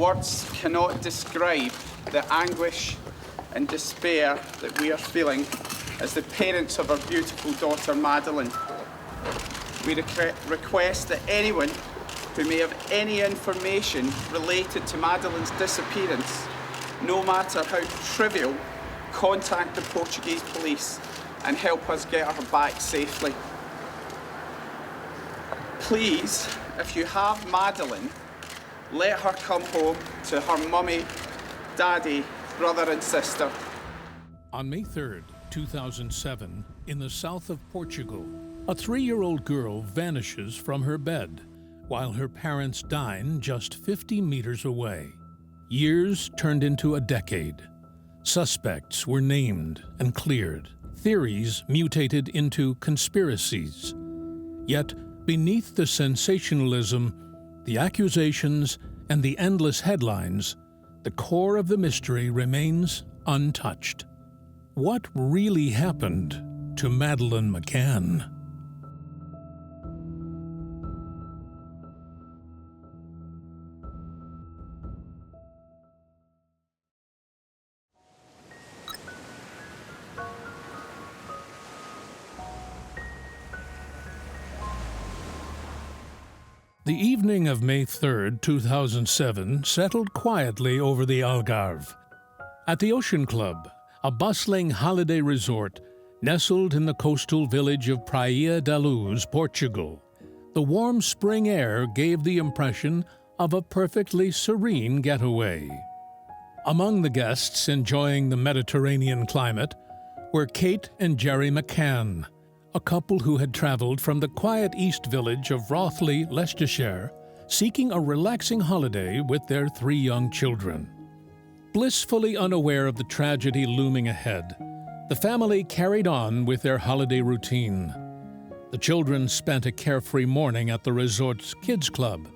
Words cannot describe the anguish and despair that we are feeling as the parents of our beautiful daughter, Madeleine. We request that anyone who may have any information related to Madeleine's disappearance, no matter how trivial, contact the Portuguese police and help us get her back safely. Please, if you have Madeleine, let her come home to her mummy, daddy, brother and sister. On May 3rd, 2007, in the south of Portugal, a 3-year-old girl vanishes from her bed while her parents dine just 50 meters away. Years turned into a decade. Suspects were named and cleared. Theories mutated into conspiracies. Yet, beneath the sensationalism, the accusations, and the endless headlines, the core of the mystery remains untouched. What really happened to Madeleine McCann? The evening of May 3rd, 2007, settled quietly over the Algarve. At the Ocean Club, a bustling holiday resort nestled in the coastal village of Praia da Luz, Portugal, the warm spring air gave the impression of a perfectly serene getaway. Among the guests enjoying the Mediterranean climate were Kate and Gerry McCann, a couple who had traveled from the quiet east village of Rothley, Leicestershire, seeking a relaxing holiday with their 3 young children. Blissfully unaware of the tragedy looming ahead, the family carried on with their holiday routine. The children spent a carefree morning at the resort's kids' club,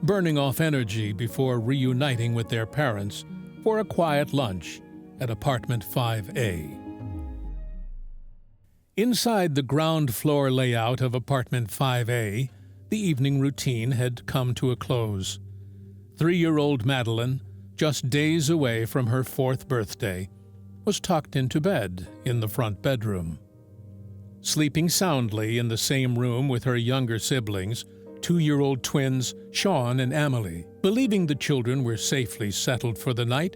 burning off energy before reuniting with their parents for a quiet lunch at apartment 5A. Inside the ground floor layout of apartment 5A, the evening routine had come to a close. 3-year-old Madeleine, just days away from her 4th birthday, was tucked into bed in the front bedroom. Sleeping soundly in the same room with her younger siblings, 2-year-old twins Sean and Amelie. Believing the children were safely settled for the night,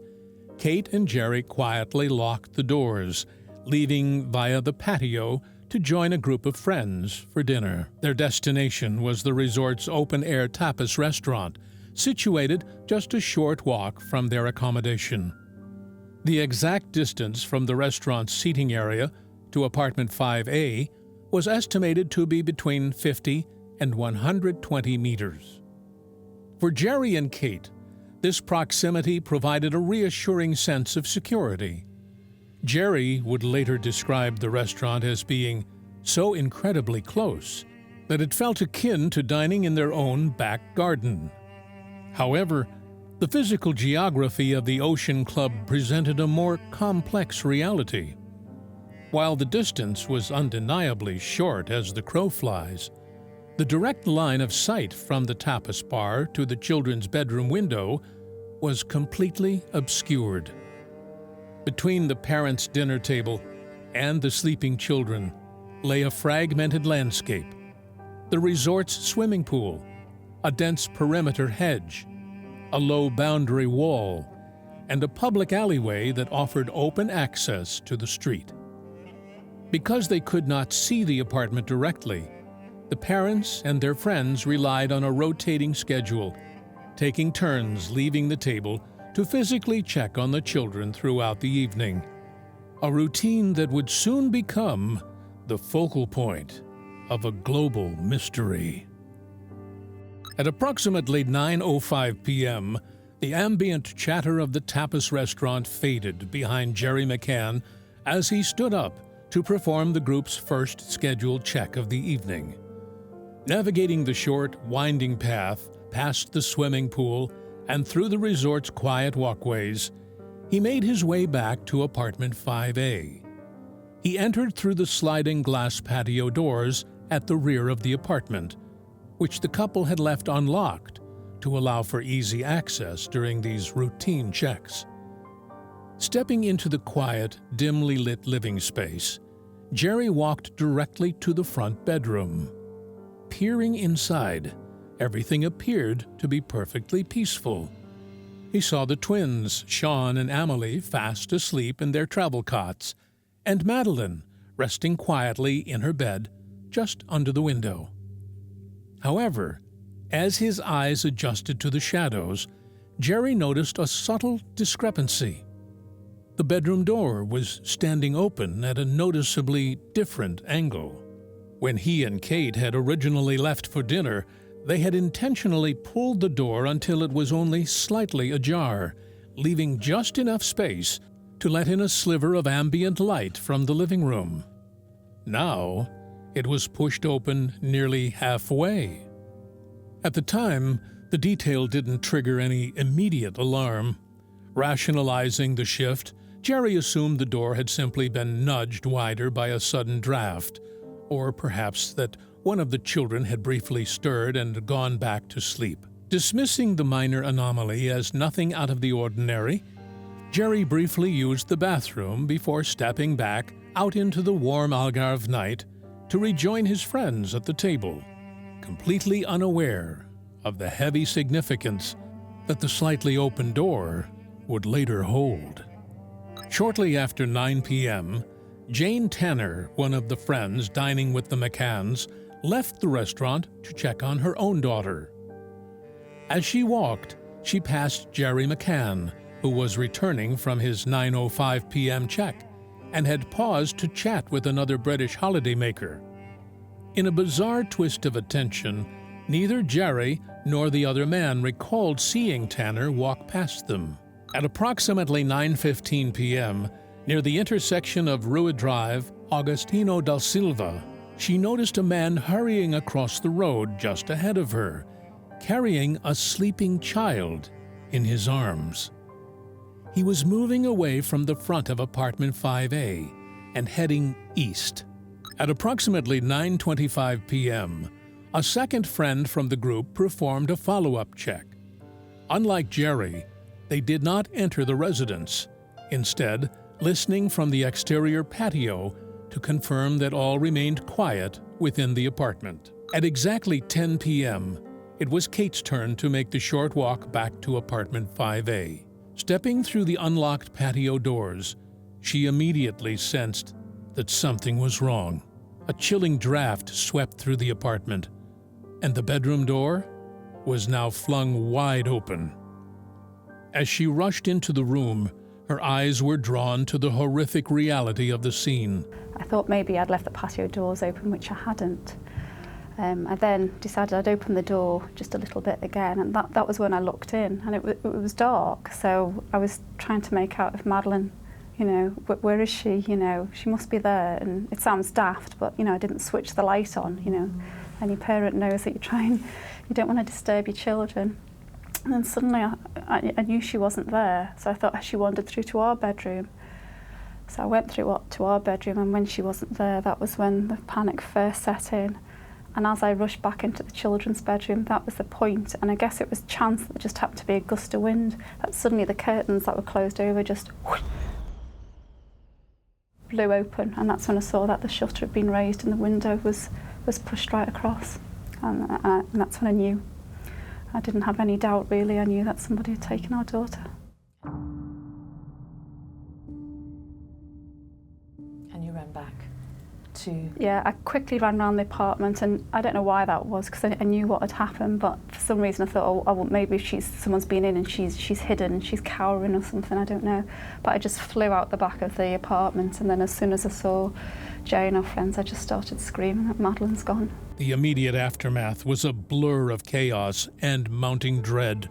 Kate and Gerry quietly locked the doors, leaving via the patio to join a group of friends for dinner. Their destination was the resort's open-air tapas restaurant, situated just a short walk from their accommodation. The exact distance from the restaurant's seating area to apartment 5A was estimated to be between 50 and 120 meters. For Gerry and Kate, this proximity provided a reassuring sense of security. Gerry would later describe the restaurant as being so incredibly close that it felt akin to dining in their own back garden. However, the physical geography of the Ocean Club presented a more complex reality. While the distance was undeniably short as the crow flies, the direct line of sight from the tapas bar to the children's bedroom window was completely obscured. Between the parents' dinner table and the sleeping children lay a fragmented landscape: the resort's swimming pool, a dense perimeter hedge, a low boundary wall, and a public alleyway that offered open access to the street. Because they could not see the apartment directly, the parents and their friends relied on a rotating schedule, taking turns leaving the table to physically check on the children throughout the evening, a routine that would soon become the focal point of a global mystery. At approximately 9:05 p.m., the ambient chatter of the tapas restaurant faded behind Gerry McCann as he stood up to perform the group's first scheduled check of the evening. Navigating the short, winding path past the swimming pool and through the resort's quiet walkways, he made his way back to apartment 5A. He entered through the sliding glass patio doors at the rear of the apartment, which the couple had left unlocked to allow for easy access during these routine checks. Stepping into the quiet, dimly lit living space, Jerry walked directly to the front bedroom. Peering inside, everything appeared to be perfectly peaceful. He saw the twins, Sean and Amelie, fast asleep in their travel cots, and Madeleine resting quietly in her bed just under the window. However, as his eyes adjusted to the shadows, Jerry noticed a subtle discrepancy. The bedroom door was standing open at a noticeably different angle. When he and Kate had originally left for dinner, they had intentionally pulled the door until it was only slightly ajar, leaving just enough space to let in a sliver of ambient light from the living room. Now, it was pushed open nearly halfway. At the time, the detail didn't trigger any immediate alarm. Rationalizing the shift, Jerry assumed the door had simply been nudged wider by a sudden draft, or perhaps that one of the children had briefly stirred and gone back to sleep. Dismissing the minor anomaly as nothing out of the ordinary, Jerry briefly used the bathroom before stepping back out into the warm Algarve night to rejoin his friends at the table, completely unaware of the heavy significance that the slightly open door would later hold. Shortly after 9 p.m., Jane Tanner, one of the friends dining with the McCanns, left the restaurant to check on her own daughter. As she walked, she passed Jerry McCann, who was returning from his 9:05 p.m. check and had paused to chat with another British holidaymaker. In a bizarre twist of attention, neither Jerry nor the other man recalled seeing Tanner walk past them. At approximately 9:15 p.m., near the intersection of Rua Drive, Agostinho da Silva, she noticed a man hurrying across the road just ahead of her, carrying a sleeping child in his arms. He was moving away from the front of apartment 5A and heading east. At approximately 9:25 p.m., a second friend from the group performed a follow-up check. Unlike Jerry, they did not enter the residence, instead listening from the exterior patio to confirm that all remained quiet within the apartment. At exactly 10 p.m., it was Kate's turn to make the short walk back to apartment 5A. Stepping through the unlocked patio doors, she immediately sensed that something was wrong. A chilling draft swept through the apartment, and the bedroom door was now flung wide open. As she rushed into the room, her eyes were drawn to the horrific reality of the scene. I thought maybe I'd left the patio doors open, which I hadn't. I then decided I'd open the door just a little bit again, and that was when I looked in, and it was dark, so I was trying to make out if Madeleine, where is she, she must be there, and it sounds daft, but, I didn't switch the light on, Any parent knows that you don't want to disturb your children. And then suddenly I knew she wasn't there, so I thought she wandered through to our bedroom. So I went through to our bedroom, and when she wasn't there, that was when the panic first set in. And as I rushed back into the children's bedroom, that was the point. And I guess it was chance that there just happened to be a gust of wind, that suddenly the curtains that were closed over just blew open. And that's when I saw that the shutter had been raised and the window was pushed right across. And that's when I knew. I didn't have any doubt, really. I knew that somebody had taken our daughter. And you ran back to... Yeah, I quickly ran around the apartment, and I don't know why that was, because I knew what had happened, but for some reason I thought, well, maybe someone's been in and she's hidden and she's cowering or something, I don't know. But I just flew out the back of the apartment, and then as soon as I saw Jay and our friends, I just started screaming that Madeleine's gone. The immediate aftermath was a blur of chaos and mounting dread.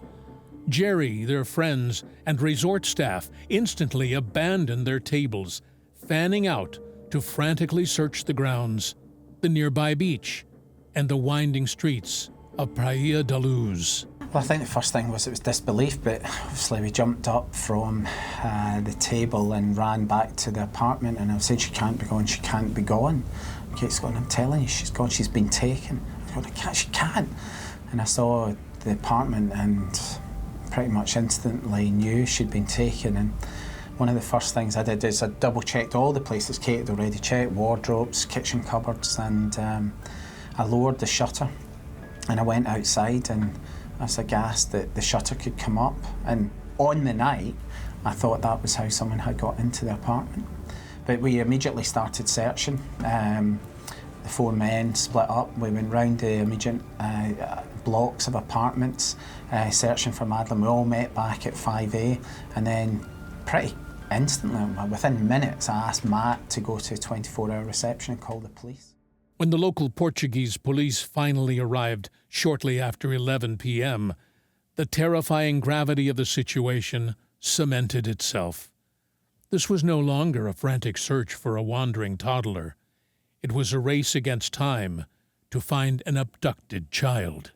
Jerry, their friends, and resort staff instantly abandoned their tables, fanning out to frantically search the grounds, the nearby beach, and the winding streets of Praia da Luz. Well, I think the first thing was disbelief, but obviously we jumped up from the table and ran back to the apartment, and I was saying, she can't be gone, she can't be gone. Kate's going, I'm telling you, she's gone, she's been taken. I go, she can't. And I saw the apartment and pretty much instantly knew she'd been taken. And one of the first things I did is I double-checked all the places Kate had already checked, wardrobes, kitchen cupboards, and I lowered the shutter and I went outside, and I was aghast that the shutter could come up. And on the night, I thought that was how someone had got into the apartment. But we immediately started searching. The four men split up. We went round the immediate blocks of apartments, searching for Madeleine. We all met back at 5A, and then pretty instantly, within minutes, I asked Matt to go to a 24-hour reception and call the police. When the local Portuguese police finally arrived shortly after 11 p.m., the terrifying gravity of the situation cemented itself. This was no longer a frantic search for a wandering toddler. It was a race against time to find an abducted child.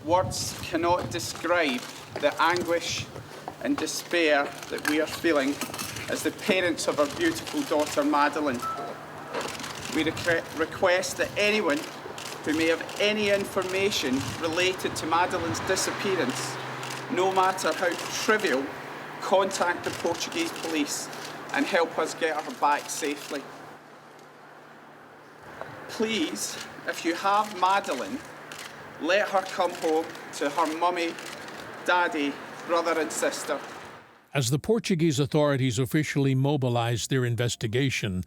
Words cannot describe the anguish and despair that we are feeling as the parents of our beautiful daughter Madeleine. We request that anyone who may have any information related to Madeleine's disappearance, no matter how trivial, contact the Portuguese police and help us get her back safely. Please, if you have Madeleine, let her come home to her mummy, daddy, brother and sister. As the Portuguese authorities officially mobilized their investigation,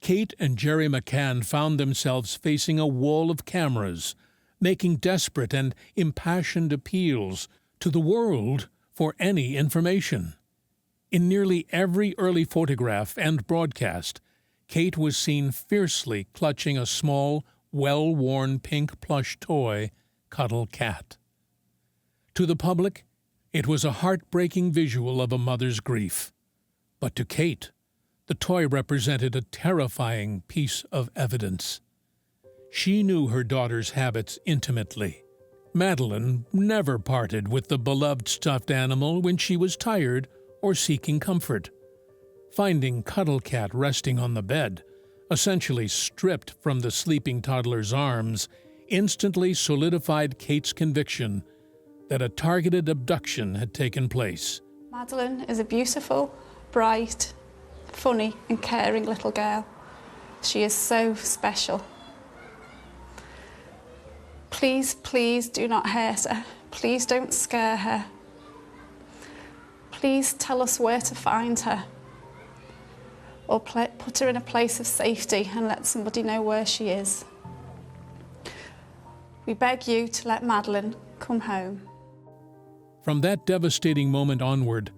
Kate and Jerry McCann found themselves facing a wall of cameras, making desperate and impassioned appeals to the world for any information. In nearly every early photograph and broadcast, Kate was seen fiercely clutching a small, well-worn pink plush toy, Cuddle Cat. To the public, it was a heartbreaking visual of a mother's grief. But to Kate, the toy represented a terrifying piece of evidence. She knew her daughter's habits intimately. Madeleine never parted with the beloved stuffed animal when she was tired or seeking comfort. Finding Cuddle Cat resting on the bed, essentially stripped from the sleeping toddler's arms, instantly solidified Kate's conviction that a targeted abduction had taken place. Madeleine is a beautiful, bright, funny and caring little girl. She is so special. Please, please do not hurt her. Please don't scare her. Please tell us where to find her. Or put her in a place of safety and let somebody know where she is. We beg you to let Madeleine come home. From that devastating moment onward,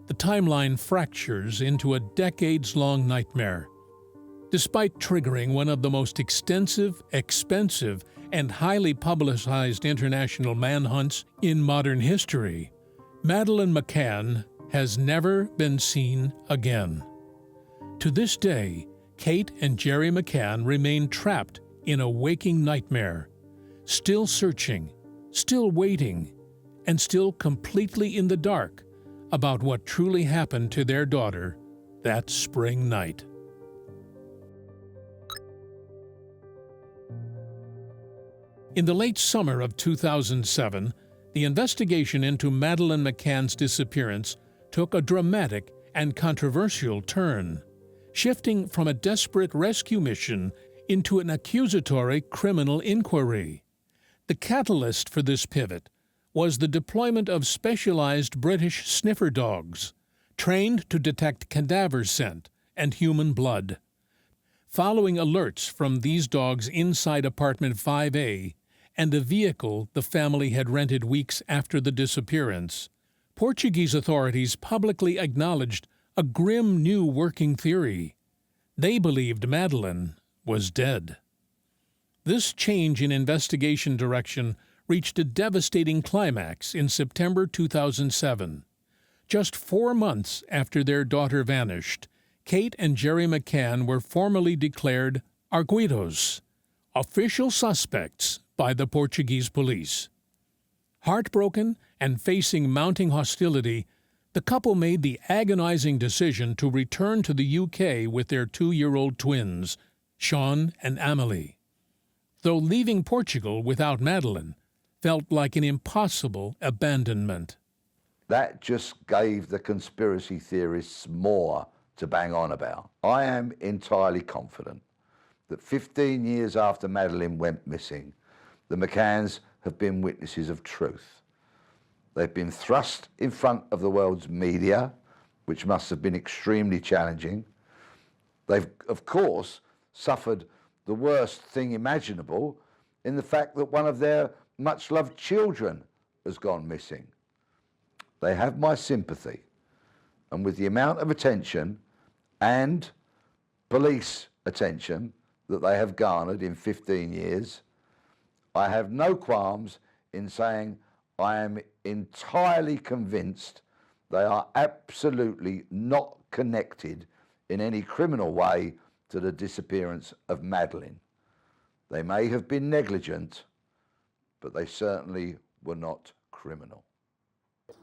the timeline fractures into a decades-long nightmare. Despite triggering one of the most extensive, expensive, and highly publicized international manhunts in modern history, Madeleine McCann has never been seen again. To this day, Kate and Jerry McCann remain trapped in a waking nightmare, still searching, still waiting, and still completely in the dark about what truly happened to their daughter that spring night. In the late summer of 2007, the investigation into Madeleine McCann's disappearance took a dramatic and controversial turn, shifting from a desperate rescue mission into an accusatory criminal inquiry. The catalyst for this pivot was the deployment of specialized British sniffer dogs, trained to detect cadaver scent and human blood. Following alerts from these dogs inside apartment 5A and a vehicle the family had rented weeks after the disappearance, Portuguese authorities publicly acknowledged a grim new working theory. They believed Madeleine was dead. This change in investigation direction reached a devastating climax in September 2007. Just 4 months after their daughter vanished, Kate and Jerry McCann were formally declared arguidos, official suspects by the Portuguese police. Heartbroken and facing mounting hostility, the couple made the agonizing decision to return to the UK with their 2-year-old twins, Sean and Amelie. Though leaving Portugal without Madeleine felt like an impossible abandonment. That just gave the conspiracy theorists more to bang on about. I am entirely confident that 15 years after Madeleine went missing, the McCanns have been witnesses of truth. They've been thrust in front of the world's media, which must have been extremely challenging. They've, of course, suffered the worst thing imaginable in the fact that one of their much-loved children has gone missing. They have my sympathy, and with the amount of attention and police attention that they have garnered in 15 years, I have no qualms in saying I am entirely convinced they are absolutely not connected in any criminal way to the disappearance of Madeleine. They may have been negligent, but they certainly were not criminal.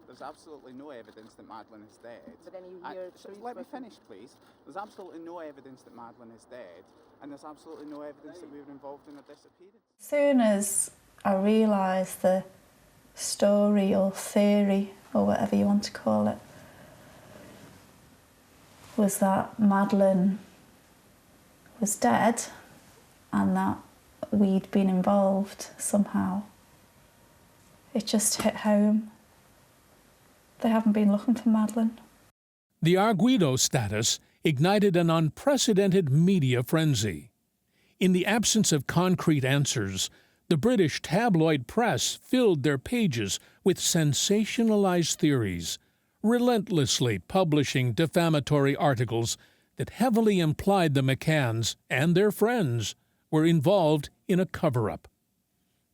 There's absolutely no evidence that Madeleine is dead. But then you hear let me finish, please. There's absolutely no evidence that Madeleine is dead, and there's absolutely no evidence that we were involved in a disappearance. As soon as I realised the story or theory, or whatever you want to call it, was that Madeleine was dead and that we'd been involved somehow, it just hit home. They haven't been looking for Madeleine. The Arguido status ignited an unprecedented media frenzy. In the absence of concrete answers, the British tabloid press filled their pages with sensationalized theories, relentlessly publishing defamatory articles that heavily implied the McCanns and their friends were involved in a cover-up.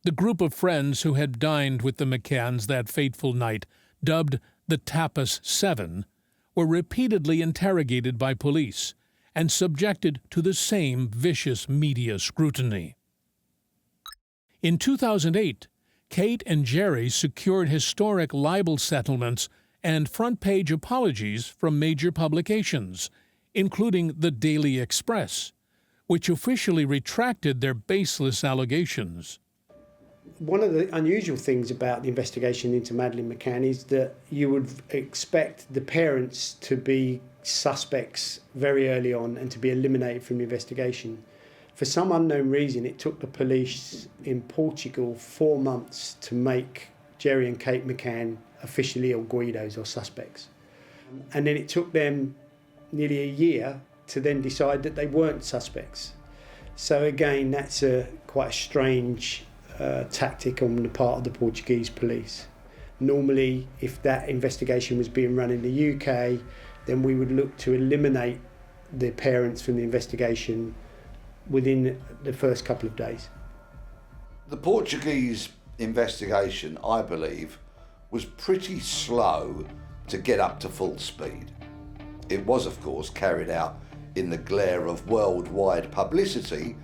The group of friends who had dined with the McCanns that fateful night, dubbed the Tapas 7, were repeatedly interrogated by police and subjected to the same vicious media scrutiny. In 2008, Kate and Jerry secured historic libel settlements and front-page apologies from major publications, including the Daily Express, which officially retracted their baseless allegations. One of the unusual things about the investigation into Madeleine McCann is that you would expect the parents to be suspects very early on and to be eliminated from the investigation. For some unknown reason, it took the police in Portugal 4 months to make Jerry and Kate McCann officially Arguidos or suspects. And then it took them nearly a year to then decide that they weren't suspects. So again, that's quite a strange tactic on the part of the Portuguese police. Normally, if that investigation was being run in the UK, then we would look to eliminate the parents from the investigation within the first couple of days. The Portuguese investigation, I believe, was pretty slow to get up to full speed. It was, of course, carried out in the glare of worldwide publicity,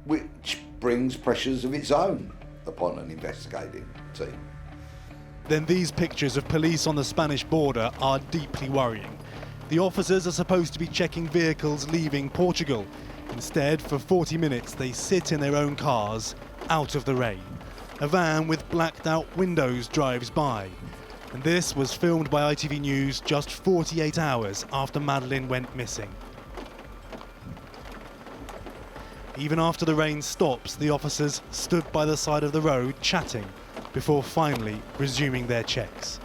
which brings pressures of its own upon an investigating team. Then these pictures of police on the Spanish border are deeply worrying. The officers are supposed to be checking vehicles leaving Portugal. Instead, for 40 minutes, they sit in their own cars, out of the rain. A van with blacked out windows drives by. And this was filmed by ITV News just 48 hours after Madeleine went missing. Even after the rain stops, the officers stood by the side of the road chatting before finally resuming their checks.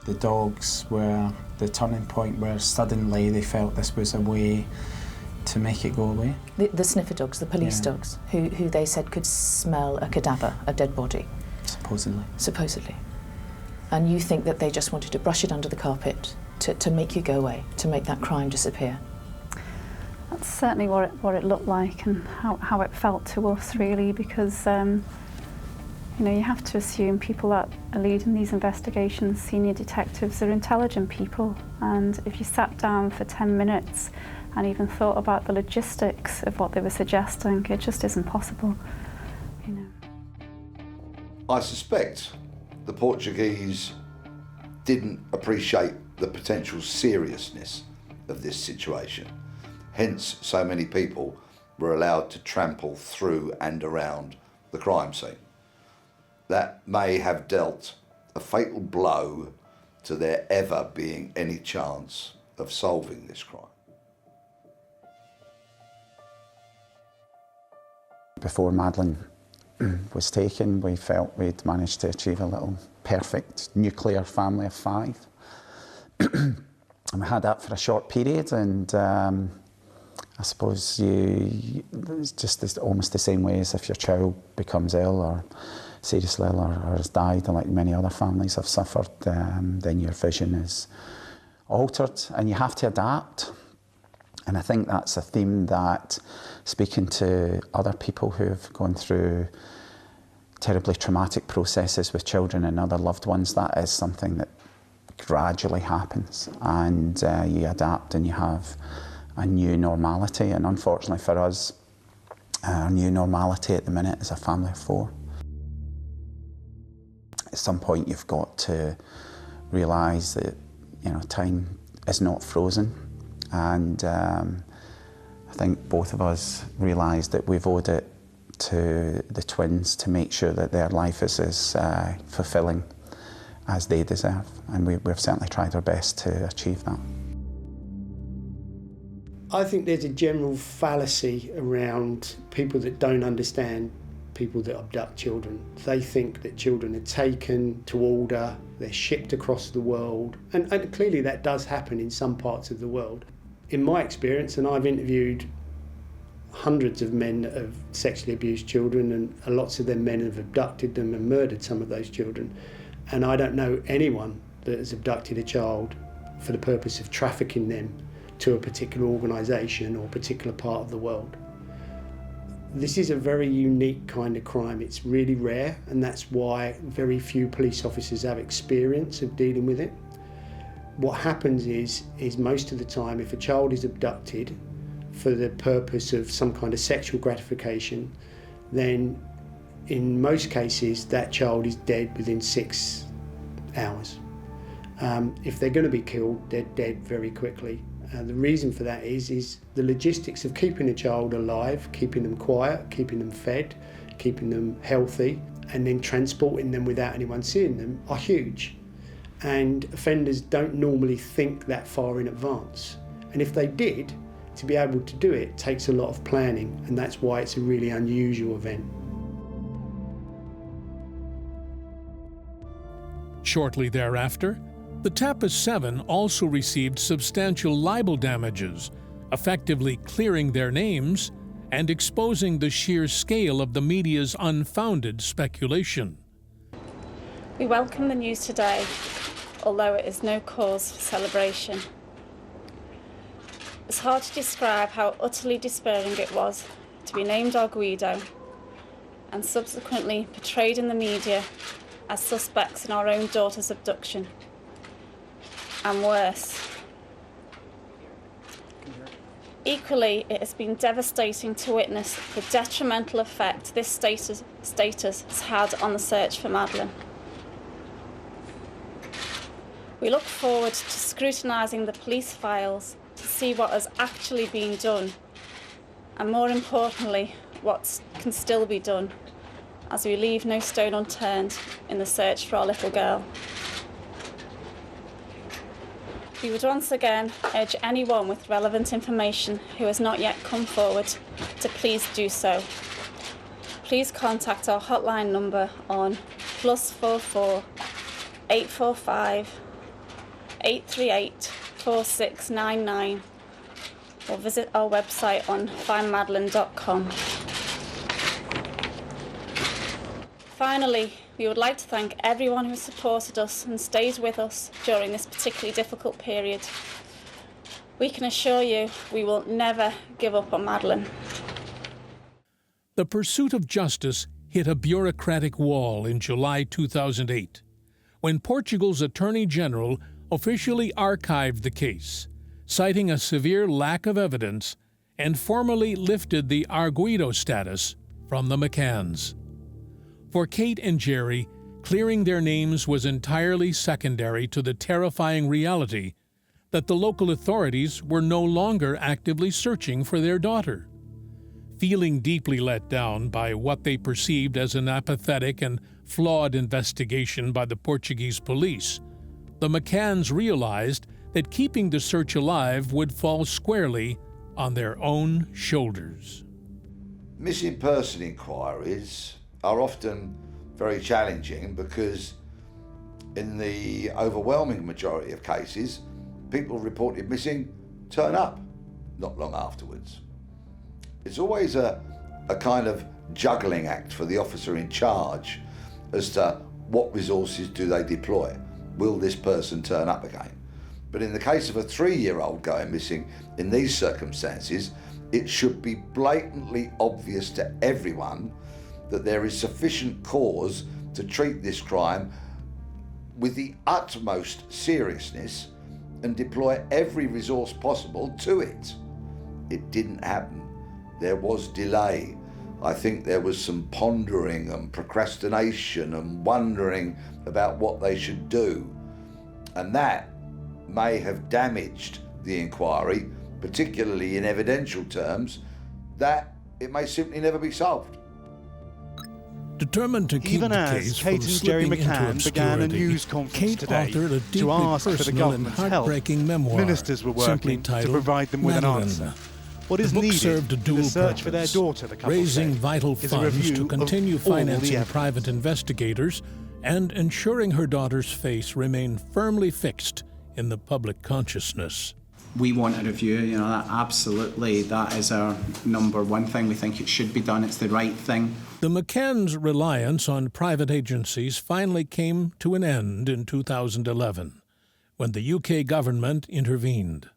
The dogs were the turning point where suddenly they felt this was a way to make it go away. The sniffer dogs, the police dogs, who they said could smell a cadaver, a dead body. Supposedly. Supposedly. And you think that they just wanted to brush it under the carpet to make you go away, to make that crime disappear? That's certainly what it looked like and how it felt to us, really, because you have to assume people that are leading these investigations, senior detectives, are intelligent people, and if you sat down for 10 minutes and even thought about the logistics of what they were suggesting, it just isn't possible. I suspect the Portuguese didn't appreciate the potential seriousness of this situation. Hence, so many people were allowed to trample through and around the crime scene. That may have dealt a fatal blow to there ever being any chance of solving this crime. Before Madeleine was taken, we felt we'd managed to achieve a little perfect nuclear family of 5. And we had that for a short period, and I suppose it's just almost the same way as if your child becomes ill or seriously ill or has died, and like many other families have suffered, then your vision is altered and you have to adapt. And I think that's a theme that, speaking to other people who have gone through terribly traumatic processes with children and other loved ones, that is something that gradually happens, and you adapt and you have a new normality. And unfortunately for us, our new normality at the minute is a family of 4. At some point you've got to realise that, you know, time is not frozen, and I think both of us realised that we've owed it to the twins to make sure that their life is as fulfilling as they deserve, and we've certainly tried our best to achieve that. I think there's a general fallacy around people that don't understand people that abduct children. They think that children are taken to order, they're shipped across the world, and clearly that does happen in some parts of the world. In my experience, and I've interviewed hundreds of men that have sexually abused children, and lots of them men have abducted them and murdered some of those children, and I don't know anyone that has abducted a child for the purpose of trafficking them to a particular organisation or particular part of the world. This is a very unique kind of crime. It's really rare, and that's why very few police officers have experience of dealing with it. What happens is most of the time, if a child is abducted for the purpose of some kind of sexual gratification, then in most cases that child is dead within 6 hours. If they're going to be killed, they're dead very quickly. The reason for that is the logistics of keeping a child alive, keeping them quiet, keeping them fed, keeping them healthy, and then transporting them without anyone seeing them are huge. And offenders don't normally think that far in advance. And if they did, to be able to do it takes a lot of planning, and that's why it's a really unusual event. Shortly thereafter, the Tappas 7 also received substantial libel damages, effectively clearing their names and exposing the sheer scale of the media's unfounded speculation. We welcome the news today, although it is no cause for celebration. It's hard to describe how utterly despairing it was to be named our Guido and subsequently portrayed in the media as suspects in our own daughter's abduction. And worse. Equally, it has been devastating to witness the detrimental effect this status has had on the search for Madeleine. We look forward to scrutinising the police files to see what has actually been done, and more importantly, what can still be done, as we leave no stone unturned in the search for our little girl. We would once again urge anyone with relevant information who has not yet come forward to please do so. Please contact our hotline number on +44 845 838 4699 or visit our website on findmadeleine.com. Finally, we would like to thank everyone who supported us and stays with us during this particularly difficult period. We can assure you we will never give up on Madeleine. The pursuit of justice hit a bureaucratic wall in July 2008, when Portugal's Attorney General officially archived the case, citing a severe lack of evidence, and formally lifted the arguido status from the McCanns. For Kate and Jerry, clearing their names was entirely secondary to the terrifying reality that the local authorities were no longer actively searching for their daughter. feeling deeply let down by what they perceived as an apathetic and flawed investigation by the Portuguese police, the McCanns realized that keeping the search alive would fall squarely on their own shoulders. Missing person inquiries are often very challenging because in the overwhelming majority of cases, people reported missing turn up not long afterwards. It's always a kind of juggling act for the officer in charge as to what resources do they deploy. Will this person turn up again? But in the case of a 3-year-old going missing in these circumstances, it should be blatantly obvious to everyone that there is sufficient cause to treat this crime with the utmost seriousness and deploy every resource possible to it. It didn't happen. There was delay. I think there was some pondering and procrastination and wondering about what they should do. And that may have damaged the inquiry, particularly in evidential terms, that it may simply never be solved. Determined to keep Even the as case Kate from and Jerry slipping into McCann began a obscurity, news conference Kate today authored a deeply to ask for the personal and government's help, heartbreaking memoir, ministers were simply working to titled provide them with an Madeleine. answer. What is The book needed served a in dual the search for their purpose, daughter, the couple raising said, vital is a funds review to of continue all the financing evidence. private investigators and ensuring her daughter's face remained firmly fixed in the public consciousness. We want a review, that absolutely, that is our number one thing. We think it should be done, it's the right thing. The McCanns' reliance on private agencies finally came to an end in 2011, when the UK government intervened.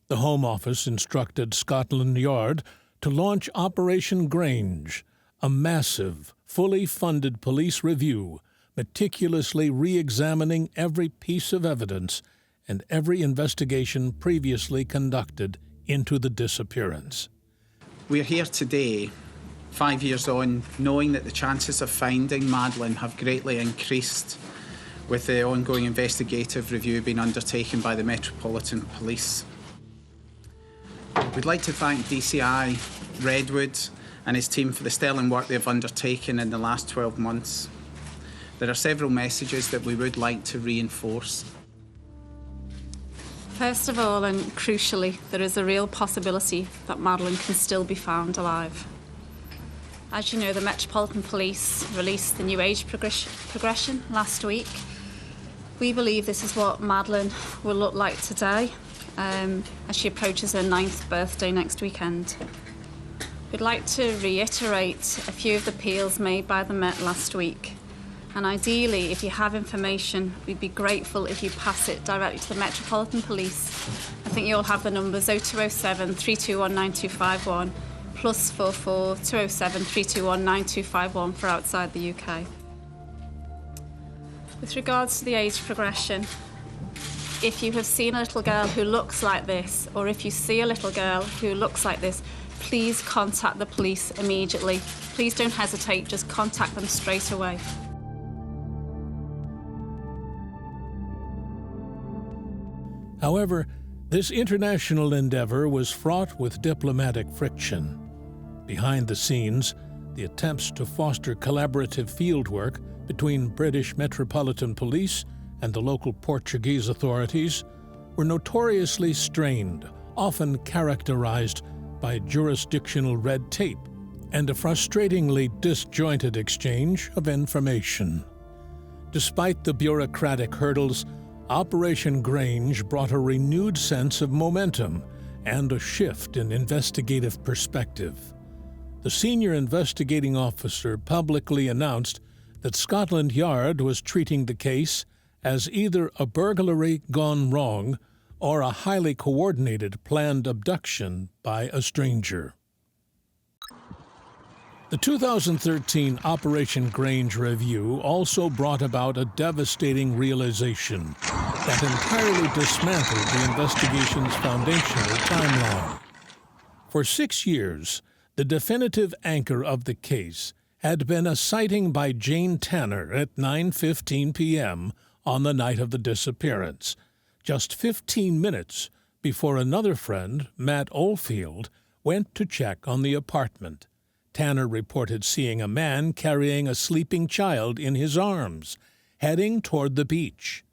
The Home Office instructed Scotland Yard to launch Operation Grange, a massive, fully funded police review, meticulously re-examining every piece of evidence and every investigation previously conducted into the disappearance. We're here today, 5 years on, knowing that the chances of finding Madeleine have greatly increased with the ongoing investigative review being undertaken by the Metropolitan Police. We'd like to thank DCI Redwood and his team for the sterling work they've undertaken in the last 12 months. There are several messages that we would like to reinforce. First of all, and crucially, there is a real possibility that Madeleine can still be found alive. As you know, the Metropolitan Police released the new age progression last week. We believe this is what Madeleine will look like today, as she approaches her 9th birthday next weekend. We'd like to reiterate a few of the appeals made by the Met last week. And ideally, if you have information, we'd be grateful if you pass it directly to the Metropolitan Police. I think you all have the numbers 0207 321 9251 +44 207 321 9251 for outside the UK. With regards to the age progression, if you have seen a little girl who looks like this, or if you see a little girl who looks like this, please contact the police immediately. Please don't hesitate, just contact them straight away. However, this international endeavor was fraught with diplomatic friction. Behind the scenes, the attempts to foster collaborative fieldwork between British Metropolitan Police and the local Portuguese authorities were notoriously strained, often characterized by jurisdictional red tape and a frustratingly disjointed exchange of information. Despite the bureaucratic hurdles, Operation Grange brought a renewed sense of momentum and a shift in investigative perspective. The senior investigating officer publicly announced that Scotland Yard was treating the case as either a burglary gone wrong or a highly coordinated planned abduction by a stranger. The 2013 Operation Grange review also brought about a devastating realization that entirely dismantled the investigation's foundational timeline. For 6 years, the definitive anchor of the case had been a sighting by Jane Tanner at 9:15 p.m. on the night of the disappearance, just 15 minutes before another friend, Matt Oldfield, went to check on the apartment. Tanner reported seeing a man carrying a sleeping child in his arms, heading toward the beach.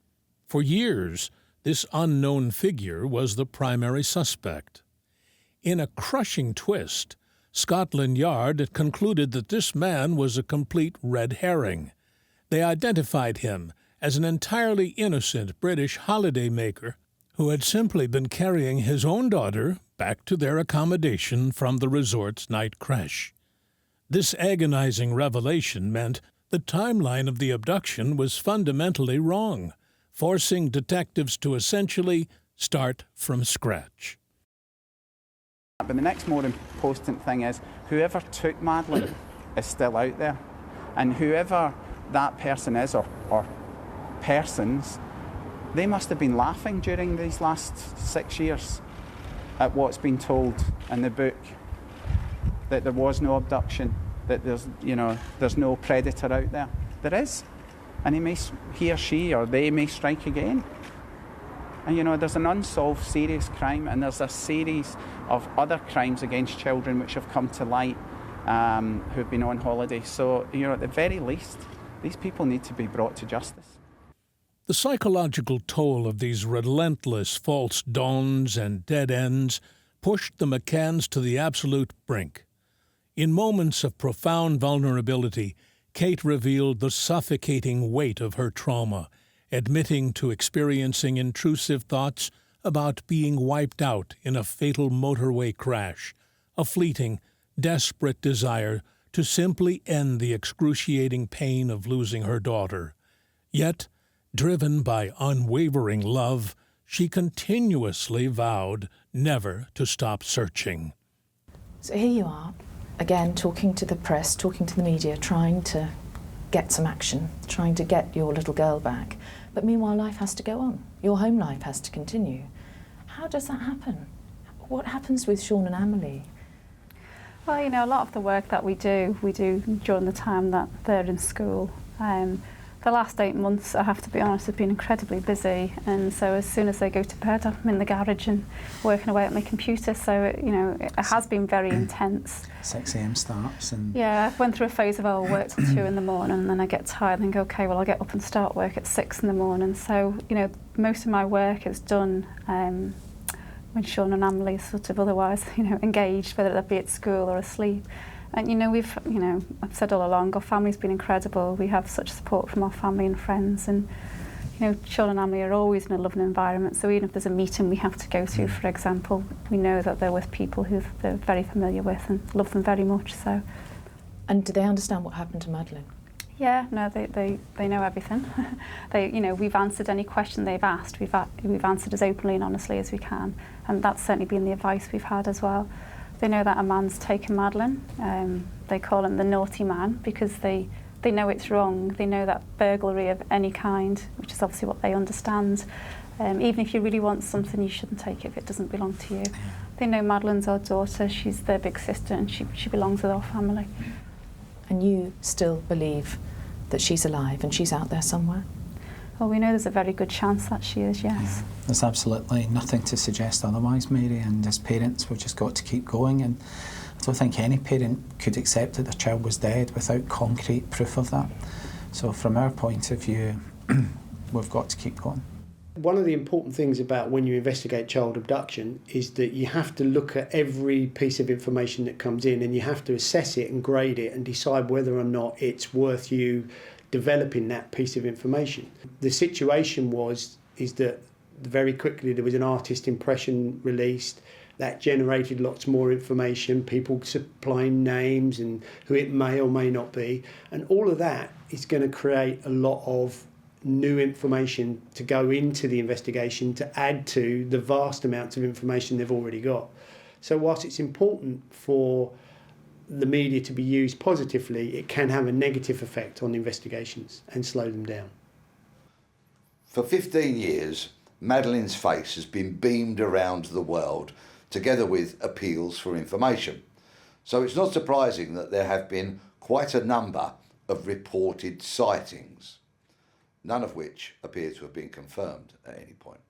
For years, this unknown figure was the primary suspect. In a crushing twist, Scotland Yard concluded that this man was a complete red herring. They identified him as an entirely innocent British holidaymaker who had simply been carrying his own daughter back to their accommodation from the resort's night creche. This agonizing revelation meant the timeline of the abduction was fundamentally wrong, forcing detectives to essentially start from scratch. But the next more important thing is whoever took Madeleine is still out there. And whoever that person is, or persons, they must have been laughing during these last 6 years at what's been told in the book, that there was no abduction, that there's no predator out there. There is. And he or she or they may strike again. And there's an unsolved serious crime, and there's a series of other crimes against children which have come to light, who've been on holiday. So, at the very least, these people need to be brought to justice. The psychological toll of these relentless false dawns and dead ends pushed the McCanns to the absolute brink. In moments of profound vulnerability, Kate revealed the suffocating weight of her trauma, admitting to experiencing intrusive thoughts about being wiped out in a fatal motorway crash, a fleeting, desperate desire to simply end the excruciating pain of losing her daughter. Yet, driven by unwavering love, she continuously vowed never to stop searching. So here you are, again, talking to the press, talking to the media, trying to get some action, trying to get your little girl back. But meanwhile, life has to go on. Your home life has to continue. How does that happen? What happens with Sean and Amelie? Well, a lot of the work that we do during the time that they're in school. The last 8 months, I have to be honest, have been incredibly busy, and so as soon as they go to bed, I'm in the garage and working away at my computer, so it has been very intense. 6 a.m. starts and... Yeah, I went through a phase of I'll work till 2 in the morning, and then I get tired and go, okay, well I'll get up and start work at 6 in the morning. So, most of my work is done when Sean and Amelie are sort of otherwise, engaged, whether that be at school or asleep. And I've said all along, our family's been incredible. We have such support from our family and friends, and Sean and Amelie are always in a loving environment. So even if there's a meeting we have to go to, for example, we know that they're with people who they're very familiar with and love them very much. So. And do they understand what happened to Madeleine? Yeah, no, they know everything. We've answered any question they've asked. We've answered as openly and honestly as we can, and that's certainly been the advice we've had as well. They know that a man's taken Madeleine. They call him the naughty man because they know it's wrong. They know that burglary of any kind, which is obviously what they understand. Even if you really want something, you shouldn't take it if it doesn't belong to you. They know Madeleine's our daughter. She's their big sister, and she belongs with our family. And you still believe that she's alive and she's out there somewhere? Well, we know there's a very good chance that she is, yes. Yeah, there's absolutely nothing to suggest otherwise, Mary, and as parents we've just got to keep going, and I don't think any parent could accept that their child was dead without concrete proof of that. So from our point of view, we've got to keep going. One of the important things about when you investigate child abduction is that you have to look at every piece of information that comes in, and you have to assess it and grade it and decide whether or not it's worth you developing that piece of information. The situation is that very quickly there was an artist impression released that generated lots more information, people supplying names and who it may or may not be, and all of that is going to create a lot of new information to go into the investigation to add to the vast amounts of information they've already got. So whilst it's important for the media to be used positively, it can have a negative effect on investigations and slow them down. For 15 years, Madeleine's face has been beamed around the world, together with appeals for information. So it's not surprising that there have been quite a number of reported sightings, none of which appear to have been confirmed at any point.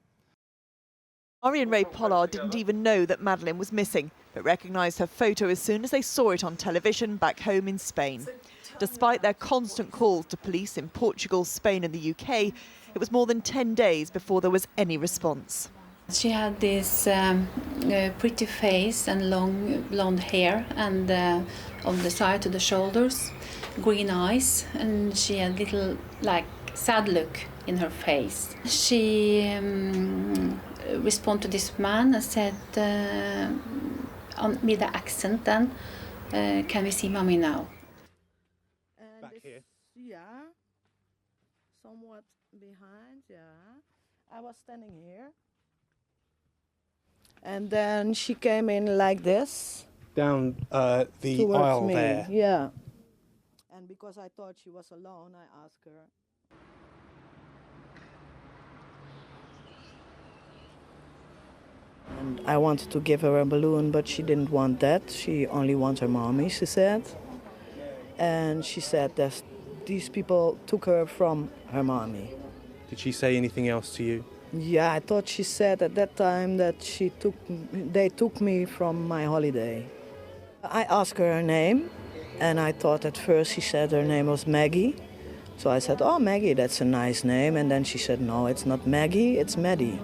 Ari and Ray Pollard didn't even know that Madeleine was missing, but recognised her photo as soon as they saw it on television back home in Spain. Despite their constant calls to police in Portugal, Spain and the UK, it was more than 10 days before there was any response. She had this pretty face and long blonde hair, and on the side to the shoulders, green eyes, and she had a little sad look in her face. She responded to this man and said with the accent then, can we see mommy now? Back here. Yeah, somewhat behind, yeah. I was standing here. And then she came in like this. Down the towards aisle me. there. Yeah. And because I thought she was alone, I asked her. And I wanted to give her a balloon, but she didn't want that. She only wants her mommy, she said. And she said that these people took her from her mommy. Did she say anything else to you? Yeah, I thought she said at that time that they took me from my holiday. I asked her name, and I thought at first she said her name was Maggie. So I said, oh, Maggie, that's a nice name. And then she said, no, it's not Maggie, it's Maddie.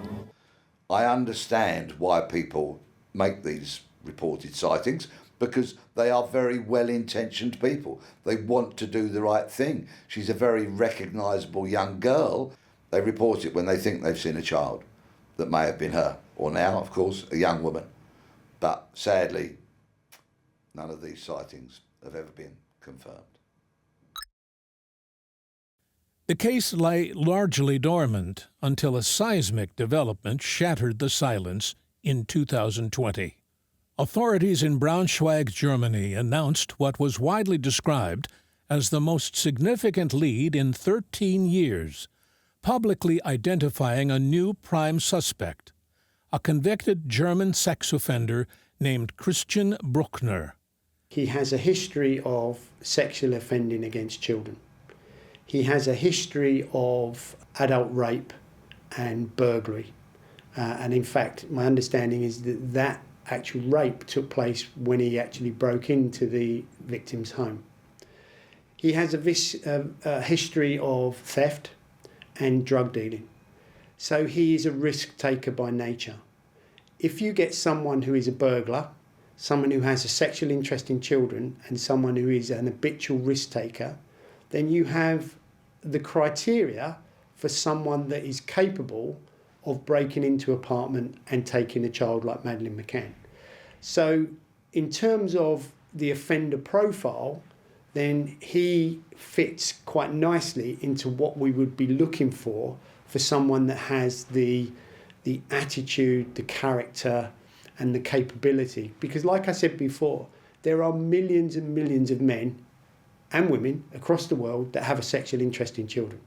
I understand why people make these reported sightings, because they are very well-intentioned people. They want to do the right thing. She's a very recognisable young girl. They report it when they think they've seen a child that may have been her, or now, of course, a young woman. But sadly, none of these sightings have ever been confirmed. The case lay largely dormant until a seismic development shattered the silence in 2020. Authorities in Braunschweig, Germany, announced what was widely described as the most significant lead in 13 years, publicly identifying a new prime suspect, a convicted German sex offender named Christian Brückner. He has a history of sexual offending against children. He has a history of adult rape and burglary. And in fact, my understanding is that actual rape took place when he actually broke into the victim's home. He has a history of theft and drug dealing. So he is a risk taker by nature. If you get someone who is a burglar, someone who has a sexual interest in children, and someone who is an habitual risk taker, then you have the criteria for someone that is capable of breaking into an apartment and taking a child like Madeleine McCann. So in terms of the offender profile, then he fits quite nicely into what we would be looking for someone that has the attitude, the character, and the capability. Because like I said before, there are millions and millions of men and women across the world that have a sexual interest in children.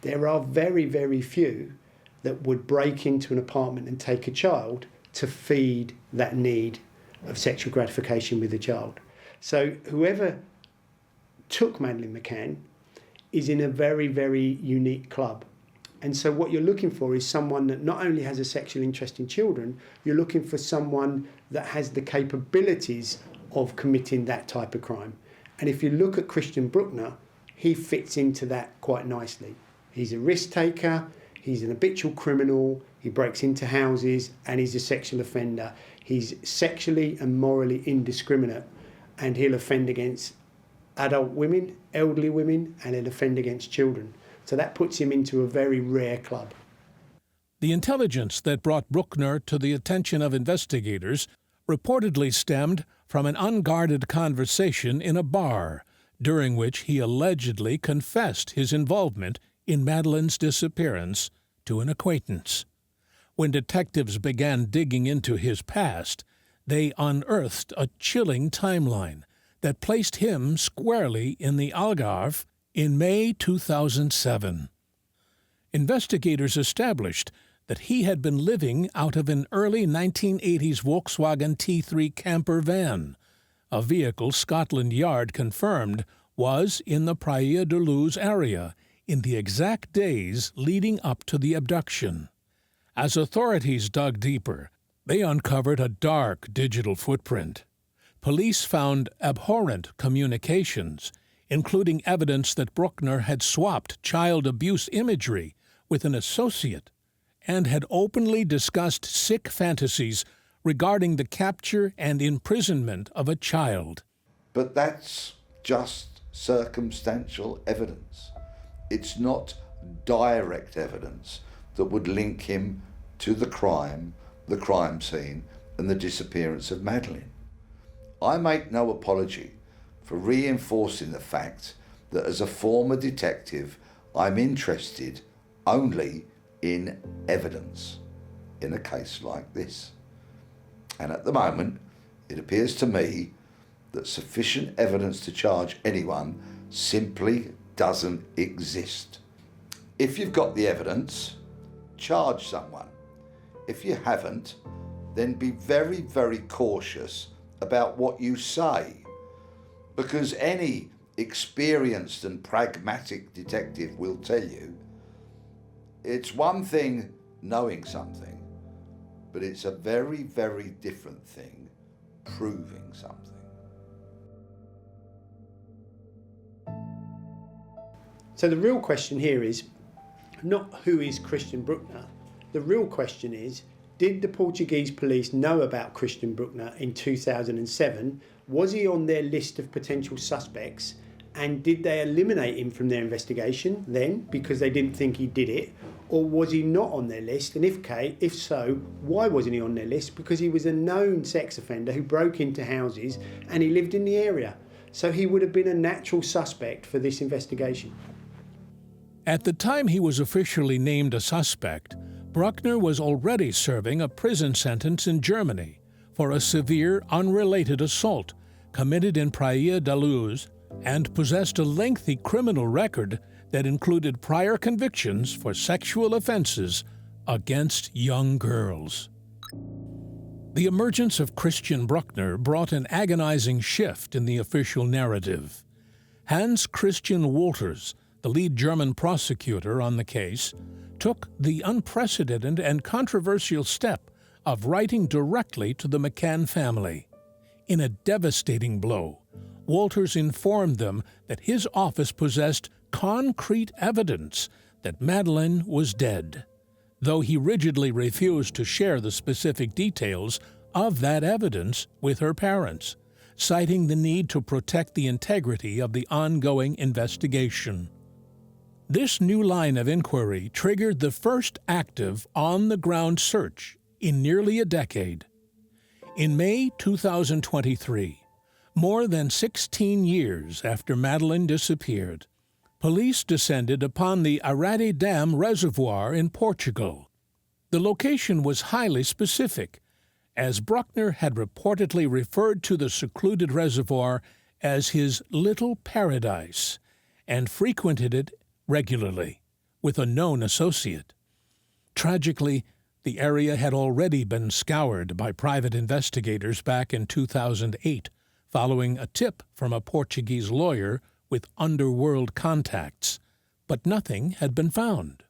There are very, very few that would break into an apartment and take a child to feed that need of sexual gratification with the child. So whoever took Madeleine McCann is in a very, very unique club. And so what you're looking for is someone that not only has a sexual interest in children, you're looking for someone that has the capabilities of committing that type of crime. And if you look at Christian Brückner, he fits into that quite nicely. He's a risk taker, he's an habitual criminal, he breaks into houses, and he's a sexual offender. He's sexually and morally indiscriminate, and he'll offend against adult women, elderly women, and he'll offend against children. So that puts him into a very rare club. The intelligence that brought Brückner to the attention of investigators reportedly stemmed from an unguarded conversation in a bar, during which he allegedly confessed his involvement in Madeleine's disappearance to an acquaintance. When detectives began digging into his past, they unearthed a chilling timeline that placed him squarely in the Algarve in May 2007. Investigators established that he had been living out of an early 1980s Volkswagen T3 camper van, a vehicle Scotland Yard confirmed was in the Praia da Luz area in the exact days leading up to the abduction. As authorities dug deeper, they uncovered a dark digital footprint. Police found abhorrent communications, including evidence that Brückner had swapped child abuse imagery with an associate and had openly discussed sick fantasies regarding the capture and imprisonment of a child. But that's just circumstantial evidence. It's not direct evidence that would link him to the crime scene, and the disappearance of Madeleine. I make no apology for reinforcing the fact that as a former detective, I'm interested only in evidence in a case like this. And at the moment, it appears to me that sufficient evidence to charge anyone simply doesn't exist. If you've got the evidence, charge someone. If you haven't, then be very, very cautious about what you say, because any experienced and pragmatic detective will tell you it's one thing knowing something, but it's a very, very different thing proving something. So the real question here is not who is Christian Brückner. The real question is, did the Portuguese police know about Christian Brückner in 2007? Was he on their list of potential suspects? And did they eliminate him from their investigation then because they didn't think he did it? Or was he not on their list? And if so, why wasn't he on their list? Because he was a known sex offender who broke into houses and he lived in the area. So he would have been a natural suspect for this investigation. At the time he was officially named a suspect, Brückner was already serving a prison sentence in Germany for a severe, unrelated assault committed in Praia da Luz and possessed a lengthy criminal record that included prior convictions for sexual offenses against young girls. The emergence of Christian Brückner brought an agonizing shift in the official narrative. Hans Christian Wolters, the lead German prosecutor on the case, took the unprecedented and controversial step of writing directly to the McCann family. In a devastating blow, Wolters informed them that his office possessed concrete evidence that Madeleine was dead, though he rigidly refused to share the specific details of that evidence with her parents, citing the need to protect the integrity of the ongoing investigation. This new line of inquiry triggered the first active, on-the-ground search in nearly a decade. In May 2023, more than 16 years after Madeleine disappeared, police descended upon the Arade Dam reservoir in Portugal. The location was highly specific, as Brückner had reportedly referred to the secluded reservoir as his little paradise and frequented it regularly with a known associate. Tragically, the area had already been scoured by private investigators back in 2008, following a tip from a Portuguese lawyer with underworld contacts, but nothing had been found.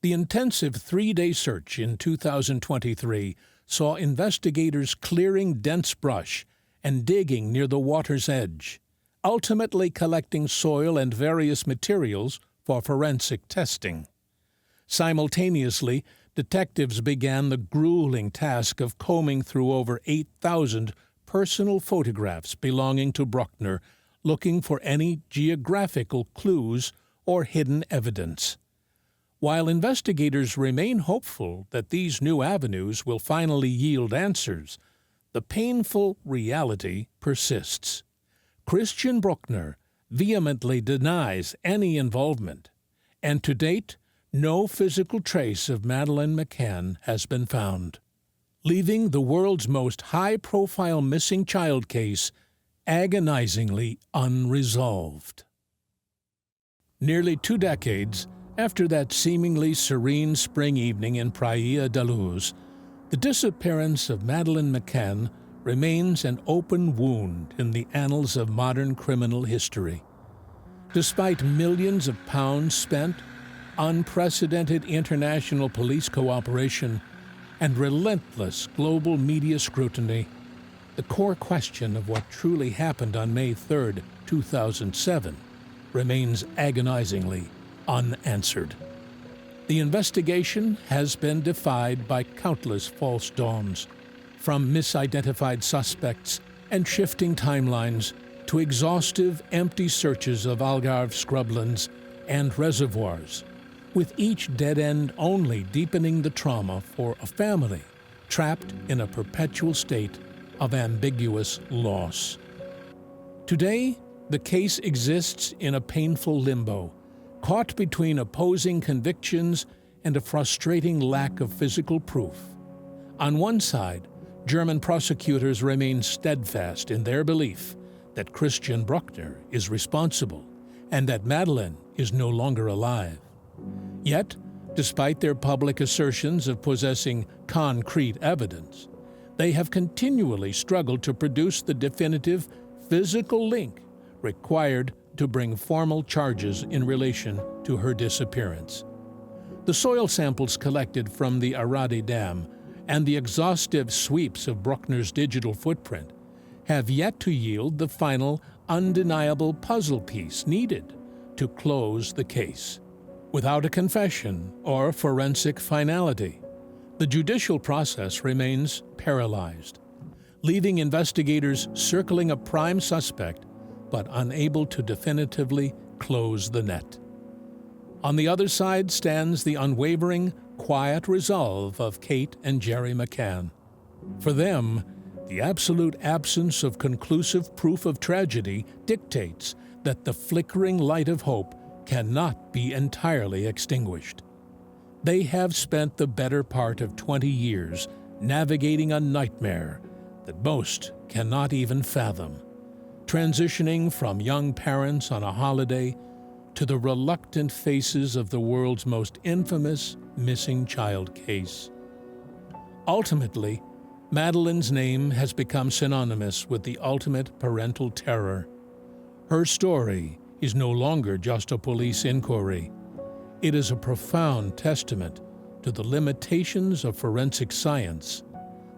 The intensive 3-day search in 2023 saw investigators clearing dense brush and digging near the water's edge, ultimately collecting soil and various materials for forensic testing. Simultaneously, detectives began the grueling task of combing through over 8,000 personal photographs belonging to Brückner, looking for any geographical clues or hidden evidence. While investigators remain hopeful that these new avenues will finally yield answers, the painful reality persists. Christian Brückner vehemently denies any involvement, and to date, no physical trace of Madeleine McCann has been found, leaving the world's most high-profile missing child case agonizingly unresolved. Nearly 2 decades after that seemingly serene spring evening in Praia da Luz, the disappearance of Madeleine McCann remains an open wound in the annals of modern criminal history. Despite millions of pounds spent, unprecedented international police cooperation, and relentless global media scrutiny, the core question of what truly happened on May 3, 2007, remains agonizingly unanswered. The investigation has been defied by countless false dawns, from misidentified suspects and shifting timelines to exhaustive, empty searches of Algarve scrublands and reservoirs, with each dead end only deepening the trauma for a family trapped in a perpetual state of ambiguous loss. Today, the case exists in a painful limbo, caught between opposing convictions and a frustrating lack of physical proof. On one side, German prosecutors remain steadfast in their belief that Christian Brückner is responsible and that Madeleine is no longer alive. Yet, despite their public assertions of possessing concrete evidence, they have continually struggled to produce the definitive physical link required to bring formal charges in relation to her disappearance. The soil samples collected from the Aradi Dam and the exhaustive sweeps of Brückner's digital footprint have yet to yield the final, undeniable puzzle piece needed to close the case. Without a confession or forensic finality, the judicial process remains paralyzed, leaving investigators circling a prime suspect but unable to definitively close the net. On the other side stands the unwavering, quiet resolve of Kate and Jerry McCann. For them, the absolute absence of conclusive proof of tragedy dictates that the flickering light of hope cannot be entirely extinguished. They have spent the better part of 20 years navigating a nightmare that most cannot even fathom, transitioning from young parents on a holiday to the reluctant faces of the world's most infamous missing child case. Ultimately, Madeleine's name has become synonymous with the ultimate parental terror. Her story is no longer just a police inquiry. It is a profound testament to the limitations of forensic science,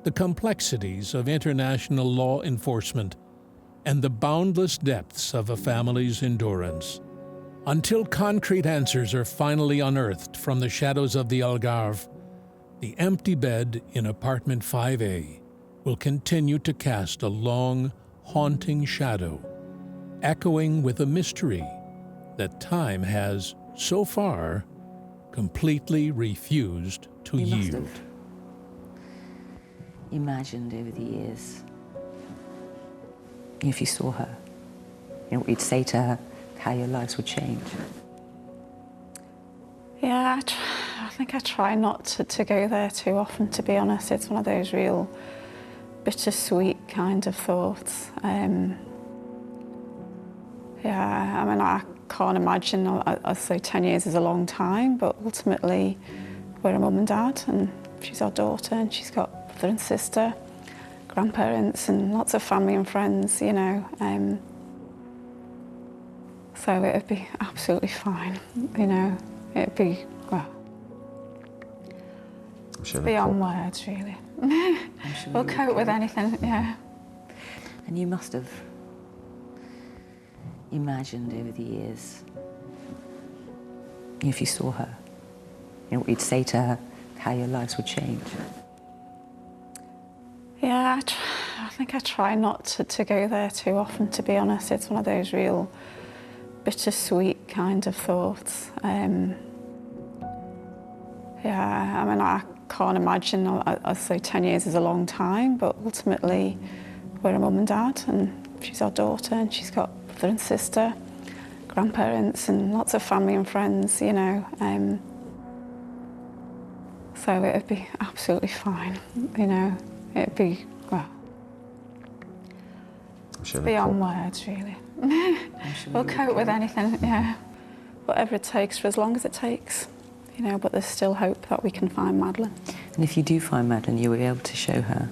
the complexities of international law enforcement, and the boundless depths of a family's endurance. Until concrete answers are finally unearthed from the shadows of the Algarve, the empty bed in apartment 5A will continue to cast a long, haunting shadow, echoing with a mystery that time has, so far, completely refused to You must yield. have imagined over the years, if you saw her, what you'd say to her, how your lives would change. Yeah, I think I try not to go there too often, to be honest. It's one of those real bittersweet kind of thoughts. Yeah, I mean, I can't imagine, I'd say 10 years is a long time, but ultimately we're a mum and dad, and she's our daughter, and she's got brother and sister, grandparents, and lots of family and friends, you know. So it'd be absolutely fine, you know. It'd be, well, it's beyond words, really. We'll cope with anything, yeah. And you must have imagined over the years, if you saw her, what you'd say to her, how your lives would change. Yeah, I think I try not to go there too often, to be honest. It's one of those real bittersweet kind of thoughts. Yeah, I mean, I can't imagine, I'd say 10 years is a long time, but ultimately we're a mum and dad, and she's our daughter, and she's got brother and sister, grandparents, and lots of family and friends, you know. So it'd be absolutely fine, you know. It'd be, well, it's beyond words, really. We'll cope with anything, yeah. Whatever it takes, for as long as it takes, you know, but there's still hope that we can find Madeleine. And if you do find Madeleine, you will be able to show her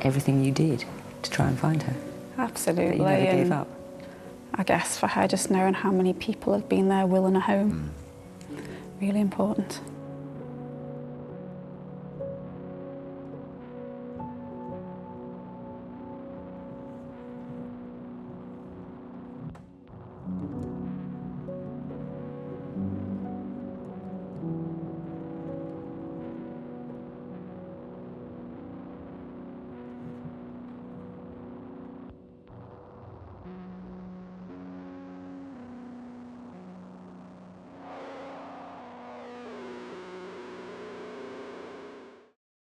everything you did to try and find her. Absolutely. That you never gave up. I guess for her, just knowing how many people have been there willing a home, really important.